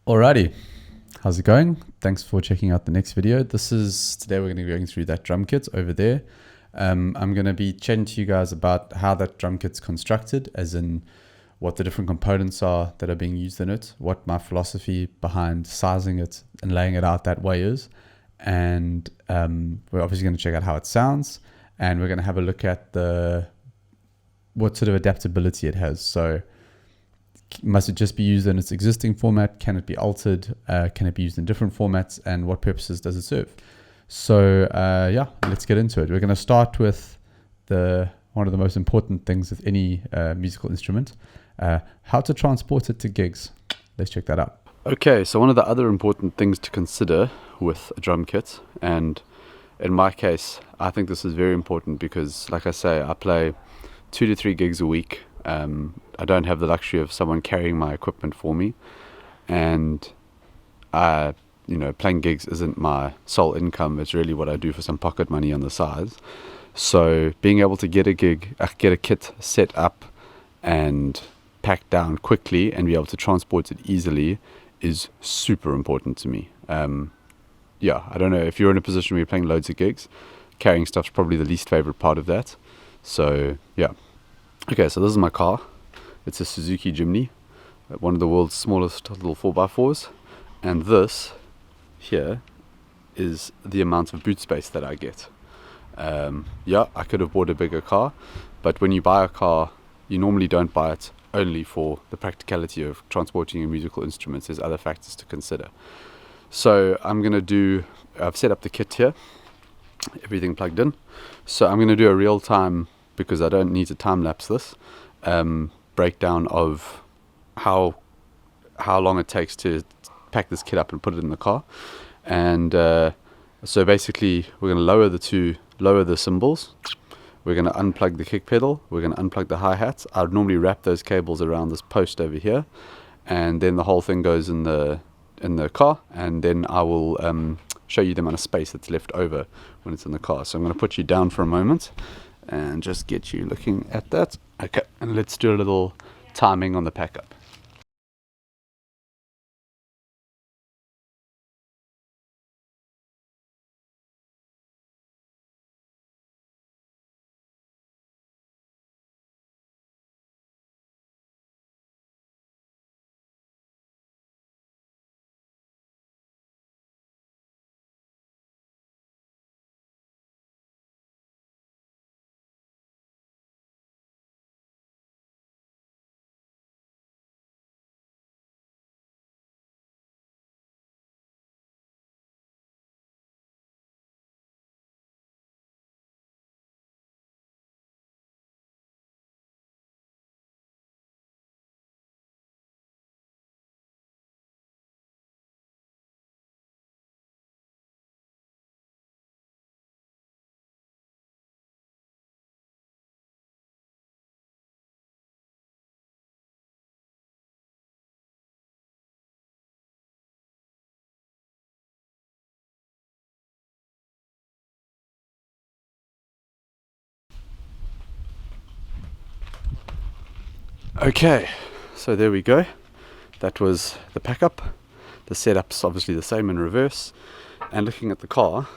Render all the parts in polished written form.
Alrighty, how's it going? Thanks for checking out the next video. Today we're going to be going through that drum kit over there. I'm going to be chatting to you guys about how that drum kit's constructed, as in what the different components are that are being used in it, what my philosophy behind sizing it and laying it out that way is, and we're obviously going to check out how it sounds, and we're going to have a look at what sort of adaptability it has. So must it just be used in its existing format? Can it be altered? Can it be used in different formats? And what purposes does it serve? So yeah, let's get into it. We're going to start with one of the most important things with any musical instrument, how to transport it to gigs. Let's check that out. Okay, so one of the other important things to consider with a drum kit, and in my case, I think this is very important because, like I say, I play 2 to 3 gigs a week. I don't have the luxury of someone carrying my equipment for me, and playing gigs isn't my sole income. It's really what I do for some pocket money on the side. So being able to get a kit set up and packed down quickly and be able to transport it easily is super important to me. I don't know, if you're in a position where you're playing loads of gigs, carrying stuff's probably the least favorite part of that. So yeah. Okay, so this is my car. It's a Suzuki Jimny, one of the world's smallest little 4x4s. And this here is the amount of boot space that I get. I could have bought a bigger car, but when you buy a car, you normally don't buy it only for the practicality of transporting your musical instruments. There's other factors to consider. So I've set up the kit here, everything plugged in. So I'm going to do a real time, because I don't need to time lapse this, breakdown of how long it takes to pack this kit up and put it in the car. And so basically we're going to lower the cymbals, we're going to unplug the kick pedal, we're going to unplug the hi-hats. I'd normally wrap those cables around this post over here, and then the whole thing goes in the car, and then I will show you the amount of space that's left over when it's in the car. So I'm going to put you down for a moment and just get you looking at that. Okay, and let's do a little timing on the pack up. Okay, so there we go. That was the pack up. The setup's obviously the same in reverse. And looking at the car,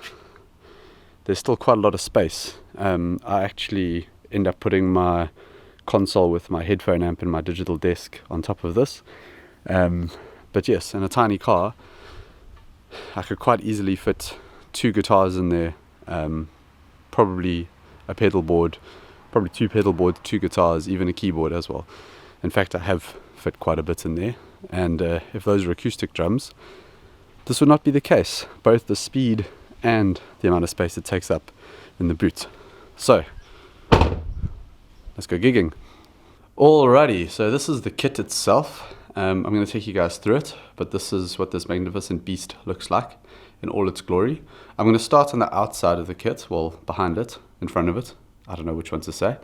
there's still quite a lot of space. I actually end up putting my console with my headphone amp and my digital desk on top of this. But yes, in a tiny car, I could quite easily fit 2 guitars in there, probably a pedal board, probably 2 pedal boards, 2 guitars, even a keyboard as well. In fact, I have fit quite a bit in there. And if those are acoustic drums, this would not be the case, both the speed and the amount of space it takes up in the boot. So let's go gigging. Alrighty, so this is the kit itself. I'm going to take you guys through it, but this is what this magnificent beast looks like in all its glory. I'm going to start on the outside of the kit, well, behind it, in front of it. I don't know which one to say.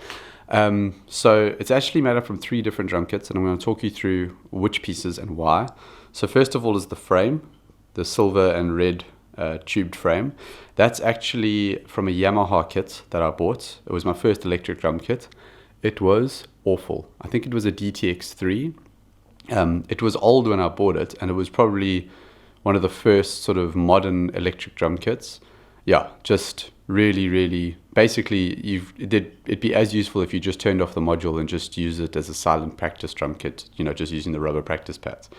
So it's actually made up from 3 different drum kits, and I'm going to talk you through which pieces and why. So first of all is the frame, the silver and red tubed frame. That's actually from a Yamaha kit that I bought. It was my first electric drum kit. It was awful. I think it was a DTX3, It was old when I bought it, and it was probably one of the first sort of modern electric drum kits. Yeah, just really, really, basically, it'd be as useful if you just turned off the module and just use it as a silent practice drum kit, just using the rubber practice pads.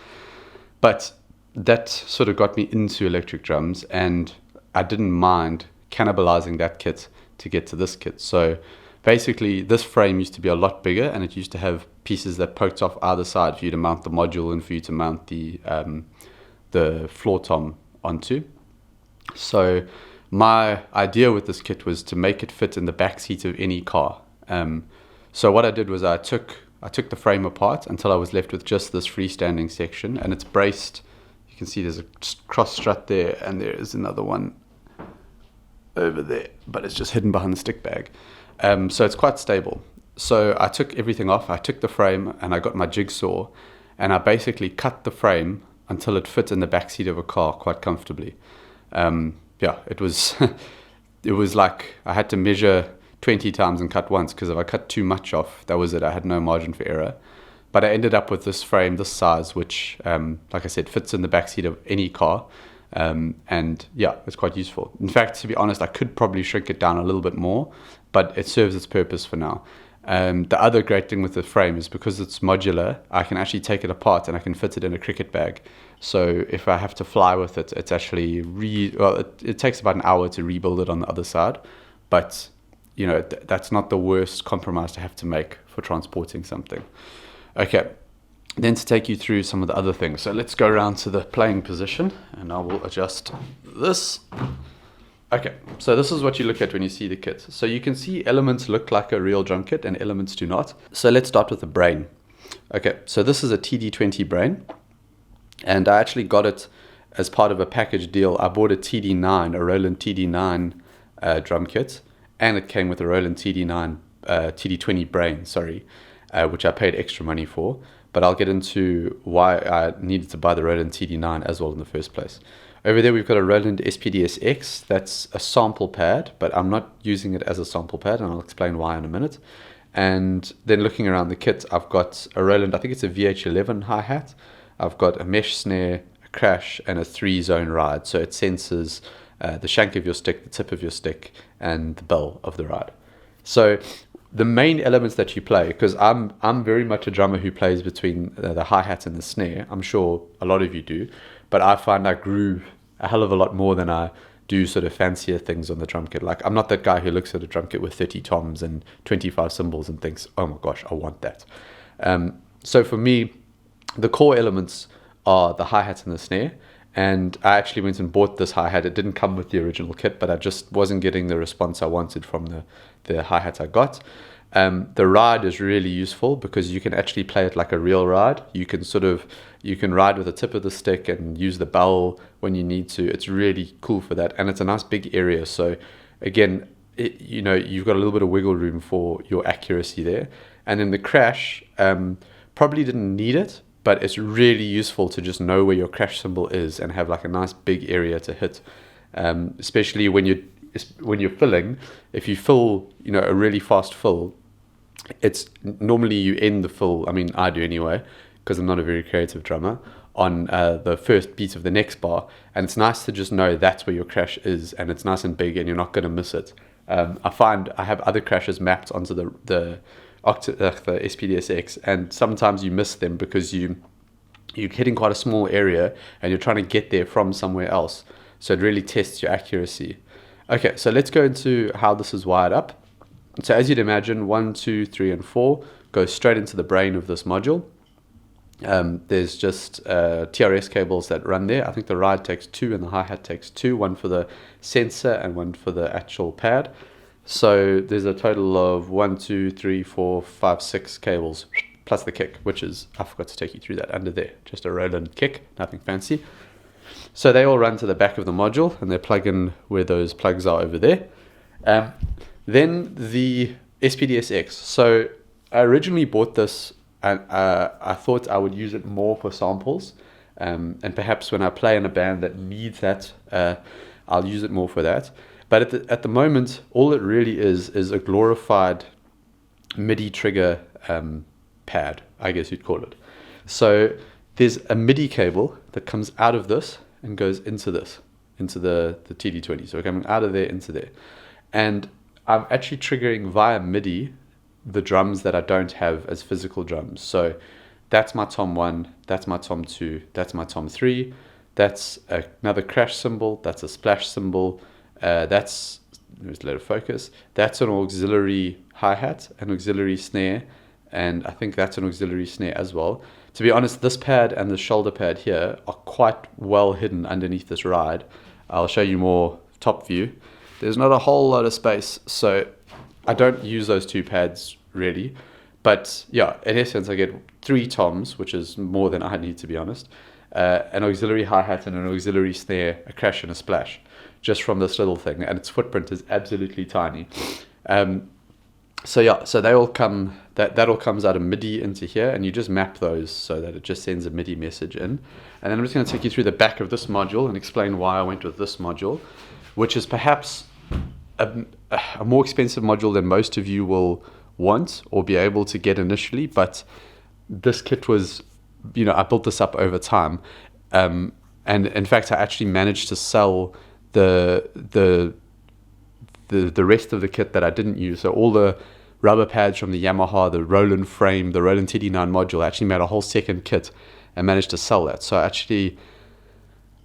But that sort of got me into electric drums, and I didn't mind cannibalizing that kit to get to this kit. So basically, this frame used to be a lot bigger, and it used to have pieces that poked off either side for you to mount the module and for you to mount the floor tom onto. So my idea with this kit was to make it fit in the back seat of any car. So what I did was I took the frame apart until I was left with just this freestanding section, and it's braced. You can see there's a cross strut there, and there is another one over there, but it's just hidden behind the stick bag. So it's quite stable. So I took everything off. I took the frame and I got my jigsaw, and I basically cut the frame until it fit in the back seat of a car quite comfortably. It was it was like I had to measure 20 times and cut once, because if I cut too much off, that was it. I had no margin for error. But I ended up with this frame this size, which, like I said, fits in the back seat of any car. And yeah, it's quite useful. In fact, to be honest, I could probably shrink it down a little bit more, but it serves its purpose for now. The other great thing with the frame is because it's modular, I can actually take it apart and I can fit it in a cricket bag. So if I have to fly with it, it's actually it takes about an hour to rebuild it on the other side, but that's not the worst compromise to have to make for transporting something. Okay, then to take you through some of the other things. So let's go around to the playing position, and I will adjust this. Okay, so this is what you look at when you see the kit. So you can see elements look like a real drum kit and elements do not. So let's start with the brain. Okay, so this is a TD-20 brain, and I actually got it as part of a package deal. I bought a TD-9, a Roland TD-9 drum kit, and it came with a Roland TD-20 brain, which I paid extra money for. But I'll get into why I needed to buy the Roland TD-9 as well in the first place. Over there, we've got a Roland SPD-X. That's a sample pad, but I'm not using it as a sample pad, and I'll explain why in a minute. And then looking around the kit, I've got a Roland, I think it's a VH11 hi-hat. I've got a mesh snare, a crash, and a 3-zone ride. So it senses the shank of your stick, the tip of your stick, and the bell of the ride. So the main elements that you play, because I'm very much a drummer who plays between the hi-hat and the snare. I'm sure a lot of you do, but I find I groove a hell of a lot more than I do sort of fancier things on the drum kit. Like, I'm not that guy who looks at a drum kit with 30 toms and 25 cymbals and thinks, oh my gosh, I want that. So for me, the core elements are the hi-hat and the snare. And I actually went and bought this hi-hat. It didn't come with the original kit, but I just wasn't getting the response I wanted from the hi-hat I got. The ride is really useful because you can actually play it like a real ride. You can ride with the tip of the stick and use the bell when you need to. It's really cool for that, and it's a nice big area. So again, you've got a little bit of wiggle room for your accuracy there. And then the crash, probably didn't need it, but it's really useful to just know where your crash cymbal is and have like a nice big area to hit, especially when you're filling. If you fill, a really fast fill, it's normally you end the fill. I mean, I do anyway, because I'm not a very creative drummer, on the first beat of the next bar, and it's nice to just know that's where your crash is, and it's nice and big, and you're not going to miss it. I find I have other crashes mapped onto the SPD-X, and sometimes you miss them because you're hitting quite a small area and you're trying to get there from somewhere else. So it really tests your accuracy. Okay, so let's go into how this is wired up. So as you'd imagine, 1, 2, 3, and 4 go straight into the brain of this module. There's just TRS cables that run there. I think the ride takes 2 and the hi-hat takes 2, one for the sensor and one for the actual pad. So there's a total of 1, 2, 3, 4, 5, 6 cables, plus the kick, which is, I forgot to take you through that under there. Just a Roland kick, nothing fancy. So they all run to the back of the module, and they plug in where those plugs are over there. Then the SPD-X. So I originally bought this, and I thought I would use it more for samples, and perhaps when I play in a band that needs that, I'll use it more for that. But at the moment, all it really is a glorified MIDI trigger pad, I guess you'd call it. So there's a MIDI cable that comes out of this and goes into this, into the TD-20. So we're coming out of there into there. And I'm actually triggering via MIDI the drums that I don't have as physical drums. So that's my tom 1, that's my tom 2, that's my tom 3, that's another crash cymbal, that's a splash cymbal, let's let it focus, that's an auxiliary hi-hat, an auxiliary snare, and I think that's an auxiliary snare as well. To be honest, this pad and the shoulder pad here are quite well hidden underneath this ride. I'll show you more top view. There's not a whole lot of space, so I don't use those two pads really. But yeah, in essence, I get 3 toms, which is more than I need, to be honest. An auxiliary hi-hat and an auxiliary snare, a crash and a splash, just from this little thing. And its footprint is absolutely tiny. So yeah, so they all come, that all comes out of MIDI into here, and you just map those so that it just sends a MIDI message in. And then I'm just going to take you through the back of this module and explain why I went with this module, which is perhaps a more expensive module than most of you will want or be able to get initially. But this kit was, I built this up over time. And in fact, I actually managed to sell the rest of the kit that I didn't use. So all the rubber pads from the Yamaha, the Roland frame, the Roland TD-9 module, I actually made a whole second kit and managed to sell that. So actually,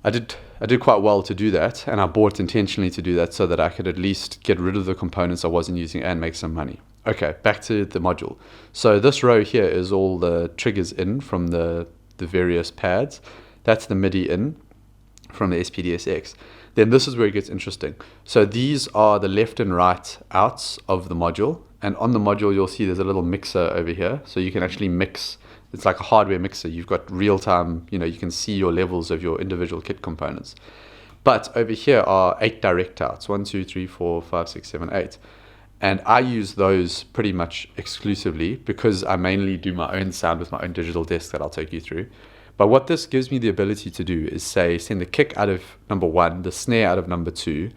I did quite well to do that, and I bought intentionally to do that so that I could at least get rid of the components I wasn't using and make some money. Okay, back to the module. So this row here is all the triggers in from the various pads. That's the MIDI in from the SPD-SX. Then this is where it gets interesting. So these are the left and right outs of the module, and on the module you'll see there's a little mixer over here, so you can actually mix. It's like a hardware mixer. You've got real time, you can see your levels of your individual kit components. But over here are 8 direct outs, 1, 2, 3, 4, 5, 6, 7, 8. And I use those pretty much exclusively because I mainly do my own sound with my own digital disc that I'll take you through. But what this gives me the ability to do is say, send the kick out of number 1, the snare out of number 2,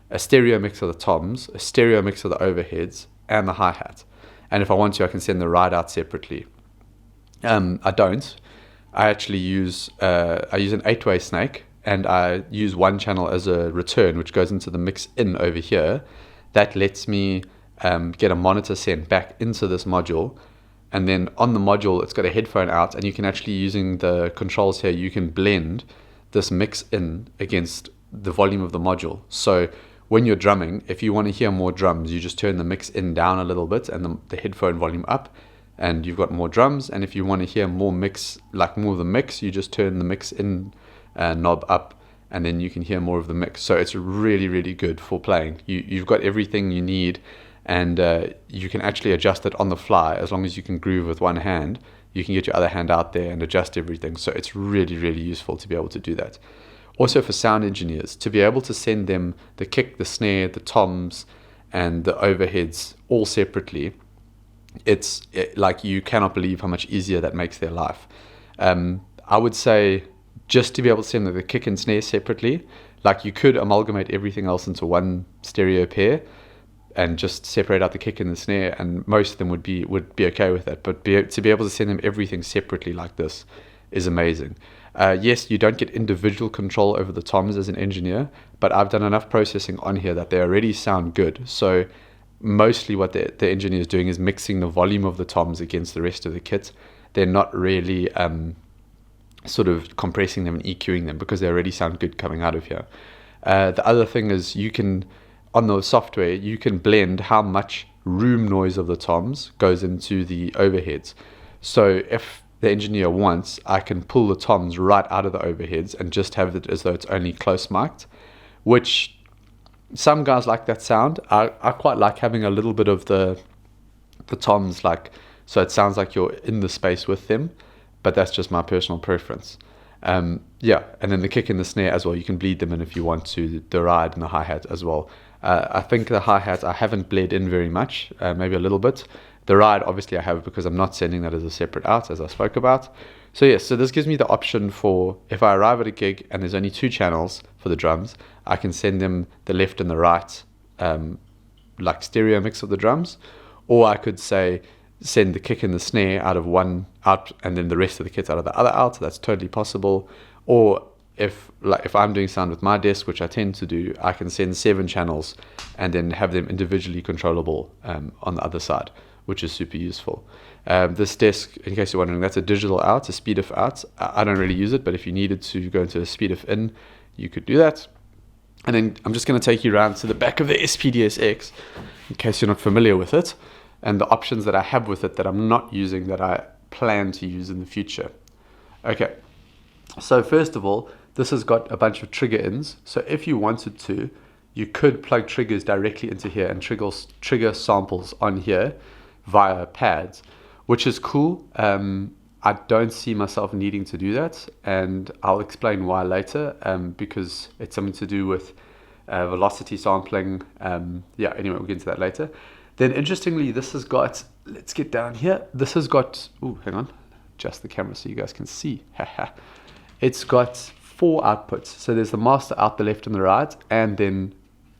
a stereo mix of the toms, a stereo mix of the overheads, and the hi-hat. And if I want to, I can send the ride out separately. I don't. I actually use an 8-way snake, and I use one channel as a return, which goes into the mix in over here. That lets me get a monitor sent back into this module. And then on the module, it's got a headphone out, and you can actually, using the controls here, you can blend this mix in against the volume of the module. So when you're drumming, if you want to hear more drums, you just turn the mix in down a little bit and the headphone volume up, and you've got more drums. And if you want to hear more mix, like more of the mix, you just turn the mix in knob up, and then you can hear more of the mix. So it's really, really good for playing. You've got everything you need, and you can actually adjust it on the fly. As long as you can groove with one hand, you can get your other hand out there and adjust everything. So it's really, really useful to be able to do that. Also for sound engineers, to be able to send them the kick, the snare, the toms, and the overheads all separately, it's like you cannot believe how much easier that makes their life. I would say just to be able to send the kick and snare separately, like you could amalgamate everything else into one stereo pair and just separate out the kick and the snare, and most of them would be okay with that. But to be able to send them everything separately like this is amazing. Yes, you don't get individual control over the toms as an engineer, but I've done enough processing on here that they already sound good. So mostly what the engineer is doing is mixing the volume of the toms against the rest of the kit. They're not really sort of compressing them and EQing them because they already sound good coming out of here. The other thing is you can, on the software, you can blend how much room noise of the toms goes into the overheads. So if the engineer wants, I can pull the toms right out of the overheads and just have it as though it's only close mic'd, which some guys like that sound. I quite like having a little bit of the toms, like, so it sounds like you're in the space with them, but that's just my personal preference. Yeah, and then the kick and the snare as well, you can bleed them in if you want to, the ride and the hi-hat as well. I think the hi-hat I haven't bled in very much, maybe a little bit. The ride, obviously, I have because I'm not sending that as a separate out, as I spoke about. So yes, so this gives me the option for, if I arrive at a gig and there's only 2 channels for the drums, I can send them the left and the right, like stereo mix of the drums. Or I could say, send the kick and the snare out of one out and then the rest of the kit out of the other out. That's totally possible. Or if I'm doing sound with my desk, which I tend to do, I can send 7 channels and then have them individually controllable on the other side, which is super useful. This desk, in case you're wondering, that's a digital out, a speed-if out. I don't really use it, but if you needed to go into a speed-if in, you could do that. And then I'm just going to take you around to the back of the SPD-SX, in case you're not familiar with it, and the options that I have with it that I'm not using that I plan to use in the future. Okay, so first of all, this has got a bunch of trigger ins. So if you wanted to, you could plug triggers directly into here and trigger samples on here via pads, which is cool. I don't see myself needing to do that, and I'll explain why later, because it's something to do with velocity sampling. Yeah, anyway, we'll get into that later. Then interestingly, this has got, let's get down here. This has got, hang on, adjust the camera so you guys can see. It's got 4 outputs. So there's the master out, the left and the right, and then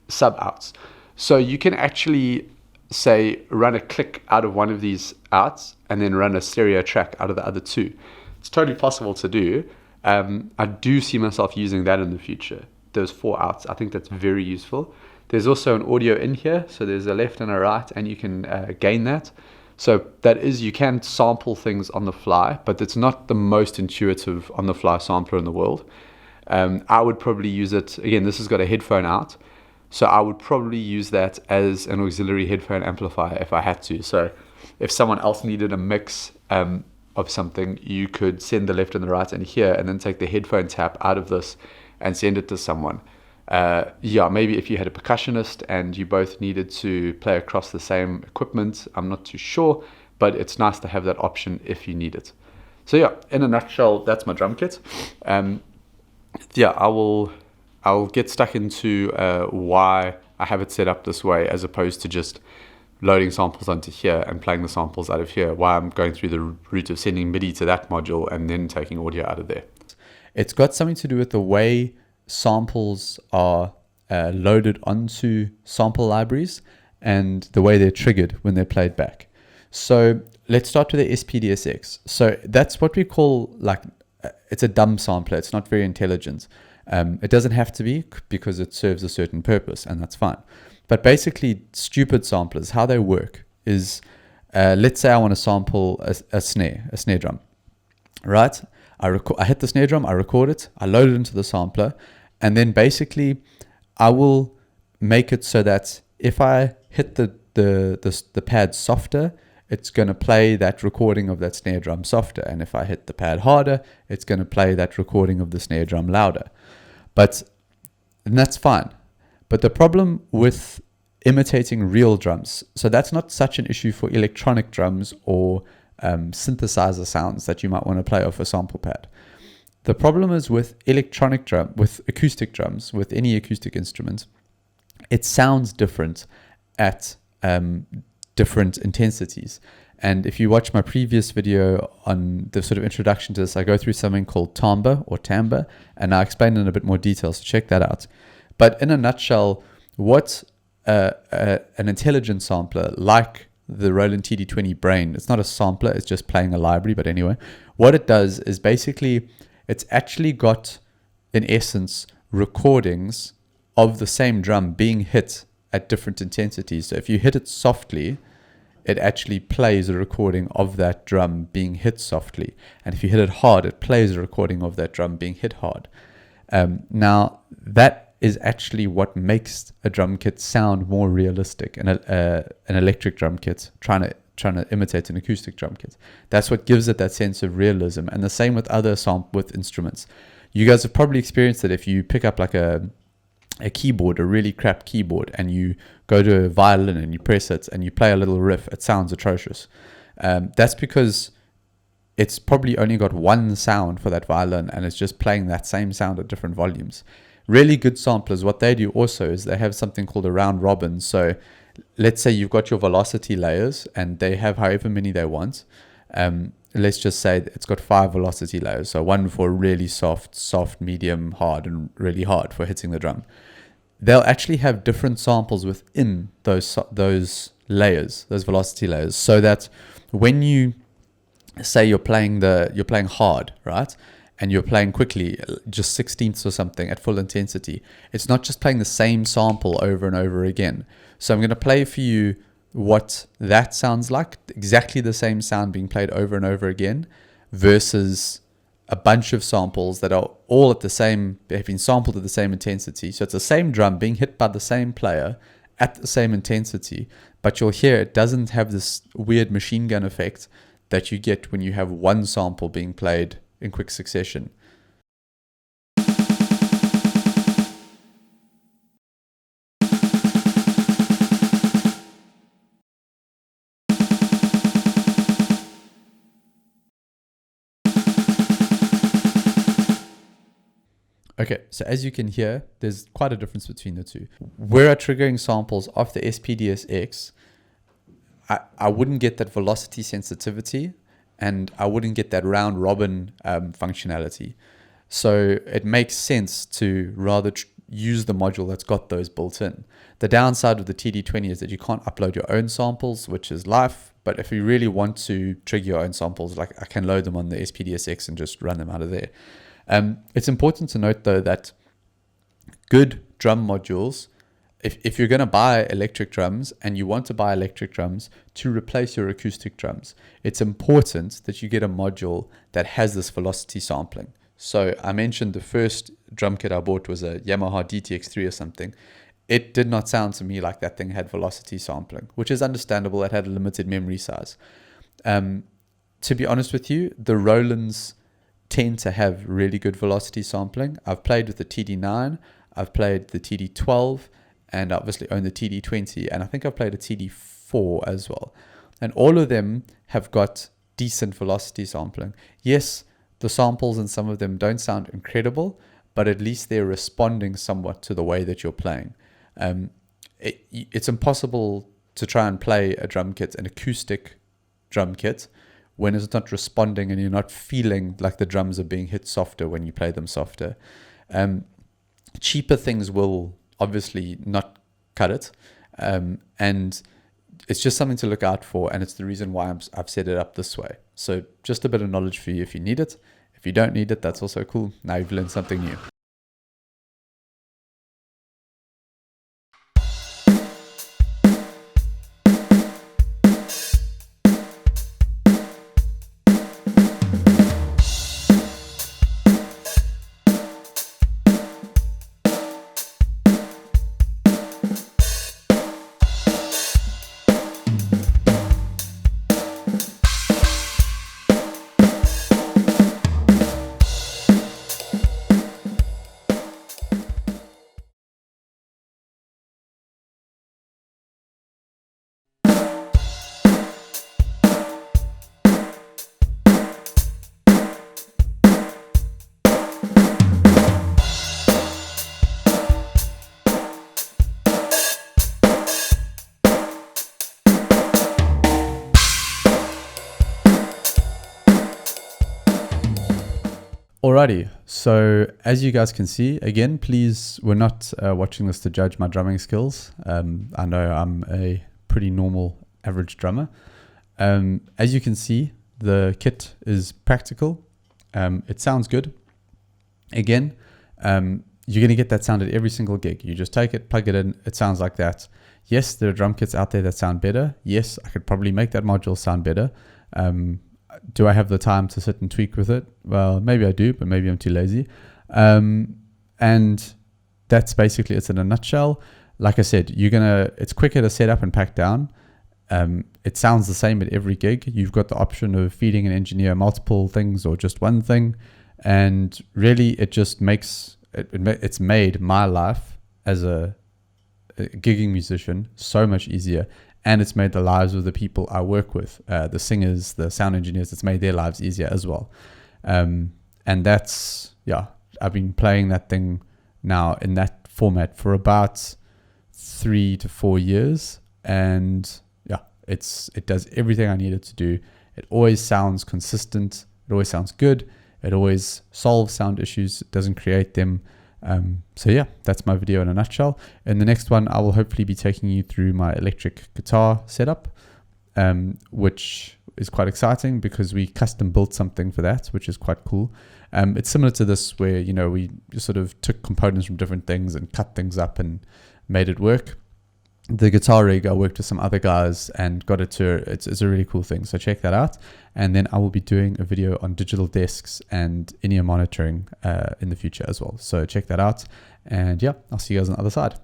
sub outs. So you can actually say run a click out of one of these outs and then run a stereo track out of the other 2. It's totally possible to do. I do see myself using that in the future. Those 4 outs, I think that's very useful. There's also an audio in here, so there's a left and a right, and you can gain that. So that is, you can sample things on the fly, but it's not the most intuitive on the fly sampler in the world. I would probably use it, again, this has got a headphone out, so I would probably use that as an auxiliary headphone amplifier if I had to. So if someone else needed a mix of something, you could send the left and the right in here and then take the headphone tap out of this and send it to someone. Yeah, maybe if you had a percussionist and you both needed to play across the same equipment, I'm not too sure, but it's nice to have that option if you need it. So yeah, in a nutshell, that's my drum kit. Yeah, I'll get stuck into why I have it set up this way as opposed to just loading samples onto here and playing the samples out of here, why I'm going through the route of sending MIDI to that module and then taking audio out of there. It's got something to do with the way samples are loaded onto sample libraries and the way they're triggered when they're played back. So let's start with the SPD-SX. So that's what we call, like, it's a dumb sampler. It's not very intelligent. It doesn't have to be, because it serves a certain purpose, and that's fine. But basically, stupid samplers, how they work is, let's say I want to sample a snare drum, right? I hit the snare drum, I record it, I load it into the sampler, and then basically I will make it so that if I hit the pad softer, it's going to play that recording of that snare drum softer. And if I hit the pad harder, it's going to play that recording of the snare drum louder. And that's fine. But the problem with imitating real drums, so that's not such an issue for electronic drums or synthesizer sounds that you might want to play off a sample pad. The problem is with with acoustic drums, with any acoustic instrument, it sounds different at different intensities. And if you watch my previous video on the sort of introduction to this, I go through something called timbre or timbre, and I explain it in a bit more detail, so check that out. But in a nutshell, what an intelligent sampler like the Roland TD-20 Brain, it's not a sampler, it's just playing a library, but anyway, what it does is basically, it's actually got, in essence, recordings of the same drum being hit at different intensities. So if you hit it softly, it actually plays a recording of that drum being hit softly. And if you hit it hard, it plays a recording of that drum being hit hard. Now, that is actually what makes a drum kit sound more realistic, and an electric drum kit trying to imitate an acoustic drum kit. That's what gives it that sense of realism. And the same with other with instruments. You guys have probably experienced it if you pick up like a keyboard, a really crap keyboard, and you go to a violin and you press it and you play a little riff, it sounds atrocious. That's because it's probably only got one sound for that violin, and it's just playing that same sound at different volumes. Really good samplers, what they do also is they have something called a round robin. So let's say you've got your velocity layers and they have however many they want. Let's just say it's got 5 velocity layers. So one for really soft, medium, hard, and really hard for hitting the drum. They'll actually have different samples within those layers, those velocity layers, so that when you say you're playing hard, right? And you're playing quickly, just 16ths or something at full intensity. It's not just playing the same sample over and over again. So I'm going to play for you what that sounds like, exactly the same sound being played over and over again, versus a bunch of samples that are all at the same, have been sampled at the same intensity. So it's the same drum being hit by the same player at the same intensity, but you'll hear it doesn't have this weird machine gun effect that you get when you have one sample being played in quick succession. Okay, so as you can hear, there's quite a difference between the two. Where are triggering samples of the SPDSX, I wouldn't get that velocity sensitivity, and I wouldn't get that round robin functionality. So it makes sense to rather use the module that's got those built in. The downside of the TD-20 is that you can't upload your own samples, which is life. But if you really want to trigger your own samples, like I can load them on the SPDSX and just run them out of there. It's important to note, though, that good drum modules, if you're going to buy electric drums and you want to buy electric drums to replace your acoustic drums, it's important that you get a module that has this velocity sampling. So I mentioned the first drum kit I bought was a Yamaha DTX3 or something. It did not sound to me like that thing had velocity sampling, which is understandable. It had a limited memory size. To be honest with you, the Rolands tend to have really good velocity sampling. I've played with the TD-9, I've played the TD-12, and I obviously own the TD-20, and I think I've played a TD-4 as well. And all of them have got decent velocity sampling. Yes, the samples in some of them don't sound incredible, but at least they're responding somewhat to the way that you're playing. It's impossible to try and play a drum kit, an acoustic drum kit, when it's not responding and you're not feeling like the drums are being hit softer when you play them softer. Cheaper things will obviously not cut it. And it's just something to look out for. And it's the reason why I've set it up this way. So just a bit of knowledge for you if you need it. If you don't need it, that's also cool. Now you've learned something new. Alrighty, so as you guys can see, again, please, we're not watching this to judge my drumming skills. I know I'm a pretty normal average drummer. As you can see, the kit is practical. It sounds good. Again, you're going to get that sound at every single gig. You just take it, plug it in, it sounds like that. Yes, there are drum kits out there that sound better. Yes, I could probably make that module sound better. Do I have the time to sit and tweak with it? Well, maybe I do, but maybe I'm too lazy. And that's basically it in a nutshell. Like I said, it's quicker to set up and pack down. It sounds the same at every gig. You've got the option of feeding an engineer multiple things or just one thing. And really, it just makes, it's made my life as a gigging musician so much easier. And it's made the lives of the people I work with, the singers, the sound engineers, it's made their lives easier as well. And that's, yeah, I've been playing that thing now in that format for about 3 to 4 years. And yeah, it does everything I need it to do. It always sounds consistent. It always sounds good. It always solves sound issues. It doesn't create them. So yeah, that's my video in a nutshell. In the next one, I will hopefully be taking you through my electric guitar setup, which is quite exciting because we custom built something for that, which is quite cool. It's similar to this where, you know, we sort of took components from different things and cut things up and made it work. The guitar rig, I worked with some other guys and got it to, it's a really cool thing. So check that out. And then I will be doing a video on digital desks and in-ear monitoring in the future as well. So check that out. And yeah, I'll see you guys on the other side.